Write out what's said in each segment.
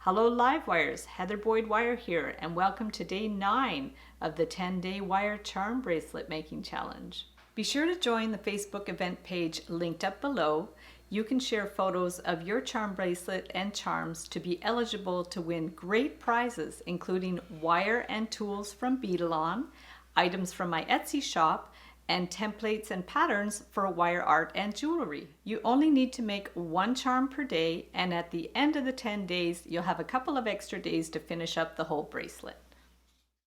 Hello Livewires, Heather Boyd Wire here, and welcome to day 9 of the 10-day wire charm bracelet making challenge. Be sure to join the Facebook event page linked up below. You can share photos of your charm bracelet and charms to be eligible to win great prizes, including wire and tools from Beadalon, items from my Etsy shop, and templates and patterns for wire art and jewelry. You only need to make one charm per day, and at the end of the 10 days, you'll have a couple of extra days to finish up the whole bracelet.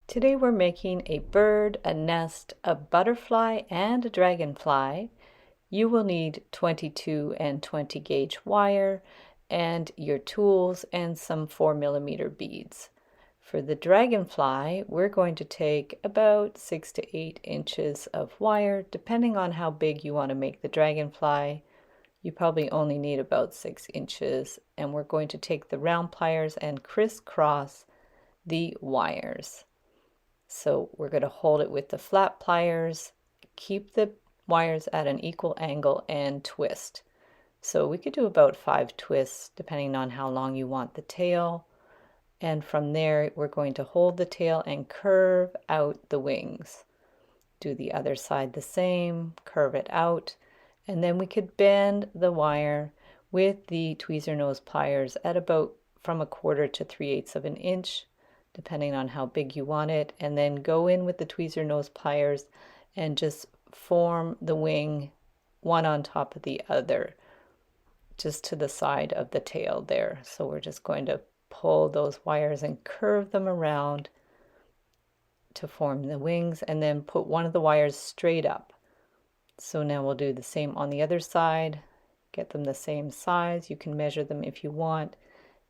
Today we're making a bird, a nest, a butterfly, and a dragonfly. You will need 22 and 20 gauge wire and your tools and some 4mm beads. For the dragonfly, we're going to take about 6 to 8 inches of wire, depending on how big you want to make the dragonfly. You probably only need about 6 inches, and we're going to take the round pliers and crisscross the wires. So we're going to hold it with the flat pliers, keep the wires at an equal angle, and twist. So we could do about 5 twists, depending on how long you want the tail. And from there, we're going to hold the tail and curve out the wings. Do the other side the same, curve it out, and then we could bend the wire with the tweezer nose pliers at about from 1/4 to 3/8 of an inch, depending on how big you want it, and then go in with the tweezer nose pliers and just form the wing one on top of the other, just to the side of the tail there. So we're just going to pull those wires and curve them around to form the wings, and then put one of the wires straight up. So now we'll do the same on the other side, get them the same size. You can measure them if you want,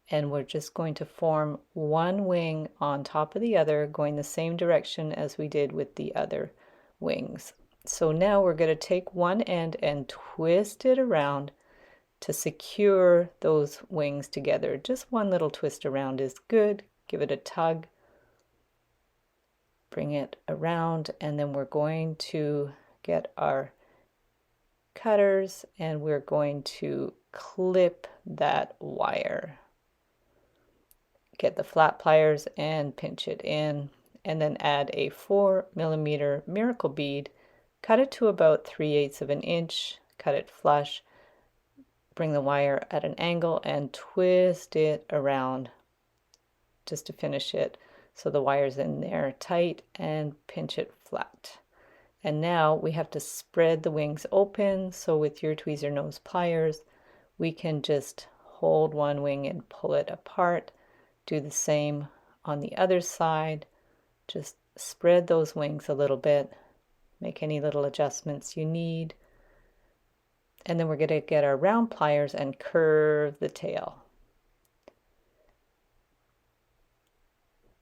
and we're just going to form one wing on top of the other, going the same direction as we did with the other wings. So now we're going to take one end and twist it around to secure those wings together. Just one little twist around is good. Give it a tug, bring it around, and then we're going to get our cutters and we're going to clip that wire. Get the flat pliers and pinch it in, and then add a 4mm miracle bead. Cut it to about 3/8 of an inch, cut it flush. Bring the wire at an angle and twist it around just to finish it so the wire's in there tight, and pinch it flat. And now we have to spread the wings open, so with your tweezer nose pliers we can just hold one wing and pull it apart. Do the same on the other side. Just spread those wings a little bit, make any little adjustments you need. And then we're going to get our round pliers and curve the tail.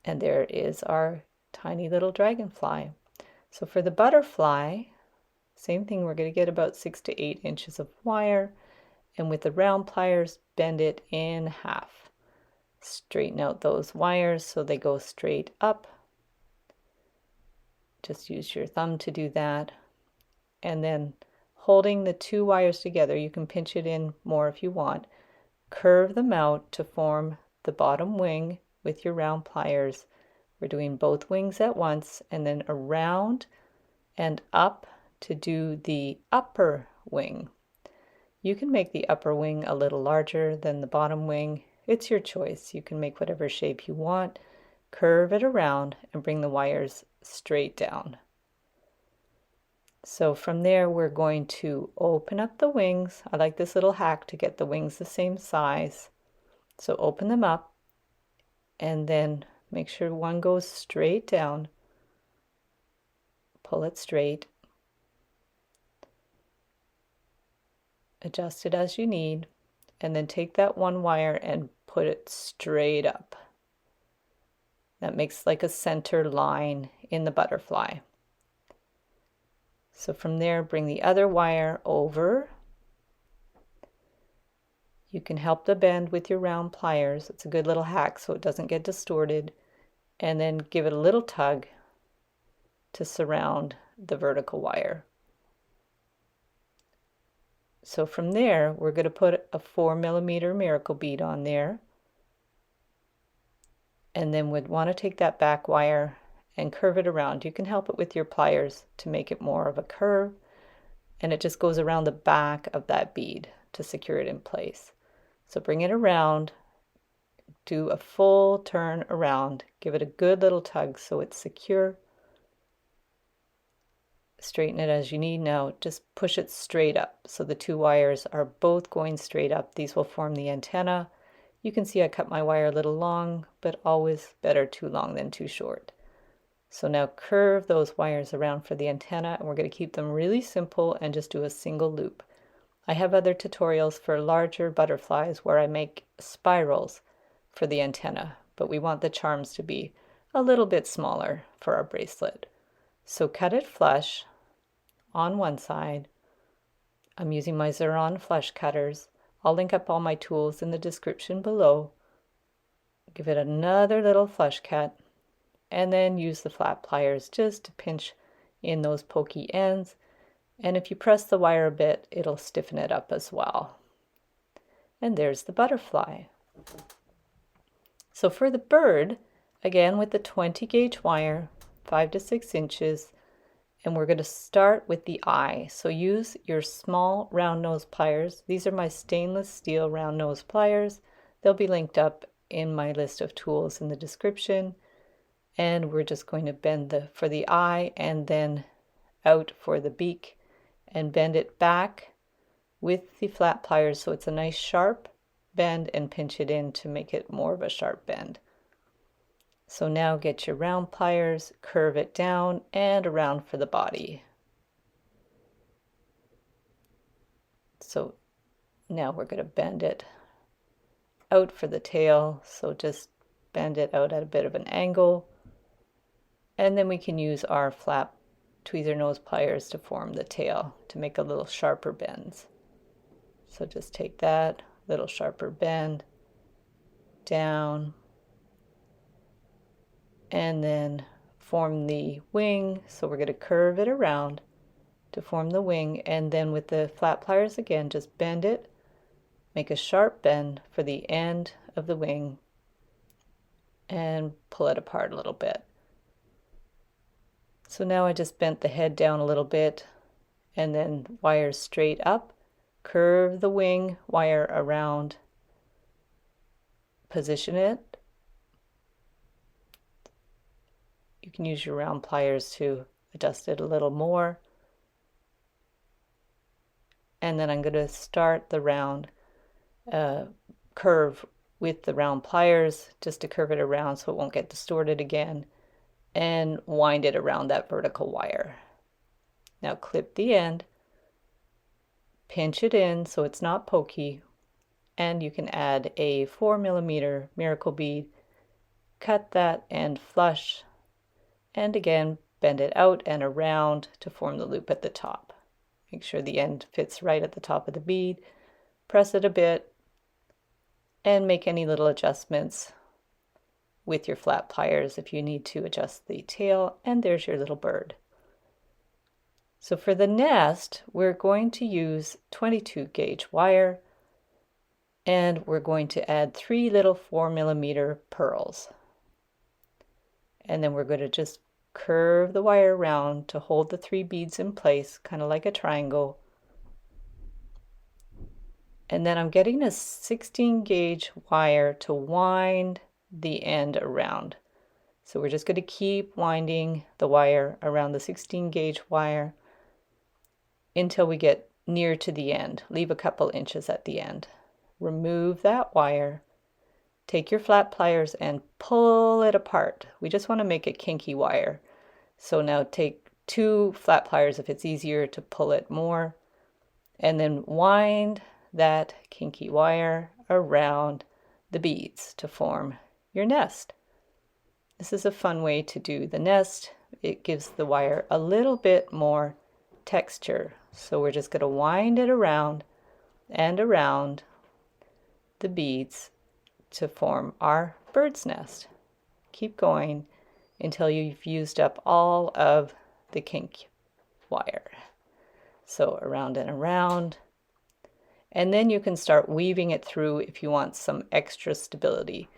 And there is our tiny little dragonfly. So for the butterfly, same thing, we're going to get about 6 to 8 inches of wire, and with the round pliers, bend it in half. Straighten out those wires so they go straight up. Just use your thumb to do that. And then holding the two wires together, you can pinch it in more if you want, curve them out to form the bottom wing with your round pliers. We're doing both wings at once, and then around and up to do the upper wing. You can make the upper wing a little larger than the bottom wing. It's your choice. You can make whatever shape you want. Curve it around and bring the wires straight down. So from there, we're going to open up the wings. I like this little hack to get the wings the same size. So open them up and then make sure one goes straight down. Pull it straight. Adjust it as you need, and then take that one wire and put it straight up. That makes like a center line in the butterfly. So from there, bring the other wire over. You can help the bend with your round pliers. It's a good little hack so it doesn't get distorted. And then give it a little tug to surround the vertical wire. So from there, we're going to put a 4mm miracle bead on there. And then we'd want to take that back wire and curve it around. You can help it with your pliers to make it more of a curve, and it just goes around the back of that bead to secure it in place. So bring it around, do a full turn around, give it a good little tug so it's secure. Straighten it as you need. Now just push it straight up so the two wires are both going straight up. These will form the antenna. You can see I cut my wire a little long, but always better too long than too short. So now curve those wires around for the antenna, and we're going to keep them really simple and just do a single loop. I have other tutorials for larger butterflies where I make spirals for the antenna, but we want the charms to be a little bit smaller for our bracelet. So cut it flush on one side. I'm using my Xeron flush cutters. I'll link up all my tools in the description below. Give it another little flush cut, and then use the flat pliers just to pinch in those pokey ends. And if you press the wire a bit, it'll stiffen it up as well. And there's the butterfly. So for the bird, again with the 20 gauge wire, 5 to 6 inches, and we're going to start with the eye. So use your small round nose pliers. These are my stainless steel round nose pliers. They'll be linked up in my list of tools in the description. And we're just going to bend for the eye and then out for the beak, and bend it back with the flat pliers so it's a nice sharp bend, and pinch it in to make it more of a sharp bend. So now get your round pliers, curve it down and around for the body. So now we're going to bend it out for the tail, so just bend it out at a bit of an angle, and then we can use our flat tweezer nose pliers to form the tail to make a little sharper bends. So just take that little sharper bend down, and then form the wing. So we're going to curve it around to form the wing, and then with the flat pliers again, just bend it, make a sharp bend for the end of the wing, and pull it apart a little bit. So now I just bent the head down a little bit, and then wires straight up, curve the wing wire around, position it. You can use your round pliers to adjust it a little more. And then I'm going to start the round curve with the round pliers just to curve it around so it won't get distorted again, and wind it around that vertical wire. Now clip the end, pinch it in so it's not pokey, and you can add a 4mm miracle bead, cut that end flush, and again bend it out and around to form the loop at the top. Make sure the end fits right at the top of the bead, press it a bit, and make any little adjustments with your flat pliers if you need to adjust the tail, and there's your little bird. So for the nest, we're going to use 22 gauge wire, and we're going to add 3 little 4mm pearls. And then we're going to just curve the wire around to hold the 3 beads in place, kind of like a triangle. And then I'm getting a 16 gauge wire to wind the end around. So we're just going to keep winding the wire around the 16 gauge wire until we get near to the end. Leave a couple inches at the end. Remove that wire. Take your flat pliers and pull it apart. We just want to make a kinky wire. So now take 2 flat pliers if it's easier to pull it more, and then wind that kinky wire around the beads to form your nest. This is a fun way to do the nest. It gives the wire a little bit more texture. So we're just going to wind it around and around the beads to form our bird's nest. Keep going until you've used up all of the kink wire. So around and around. And then you can start weaving it through if you want some extra stability.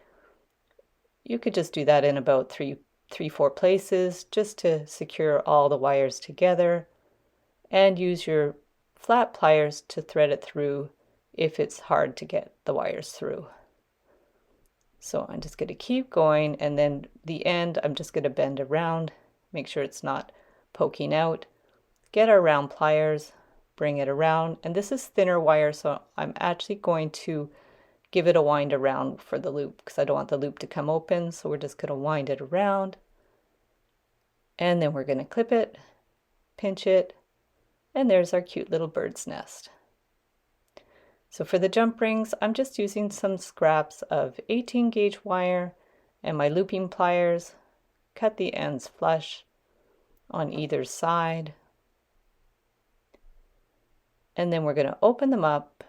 You could just do that in about four places just to secure all the wires together, and use your flat pliers to thread it through if it's hard to get the wires through. So I'm just going to keep going, and then the end I'm just going to bend around, make sure it's not poking out. Get our round pliers, bring it around, and this is thinner wire, so I'm actually going to give it a wind around for the loop because I don't want the loop to come open. So we're just going to wind it around, and then we're going to clip it, pinch it, and there's our cute little bird's nest. So for the jump rings, I'm just using some scraps of 18 gauge wire and my looping pliers. Cut the ends flush on either side. And then we're going to open them up.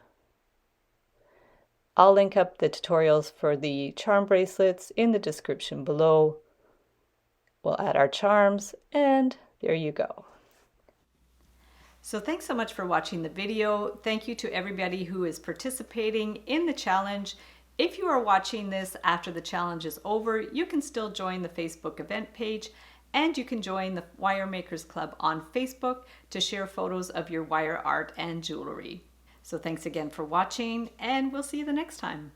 I'll link up the tutorials for the charm bracelets in the description below. We'll add our charms, and there you go. So thanks so much for watching the video. Thank you to everybody who is participating in the challenge. If you are watching this after the challenge is over, you can still join the Facebook event page, and you can join the Wire Makers Club on Facebook to share photos of your wire art and jewelry. So thanks again for watching, and we'll see you the next time.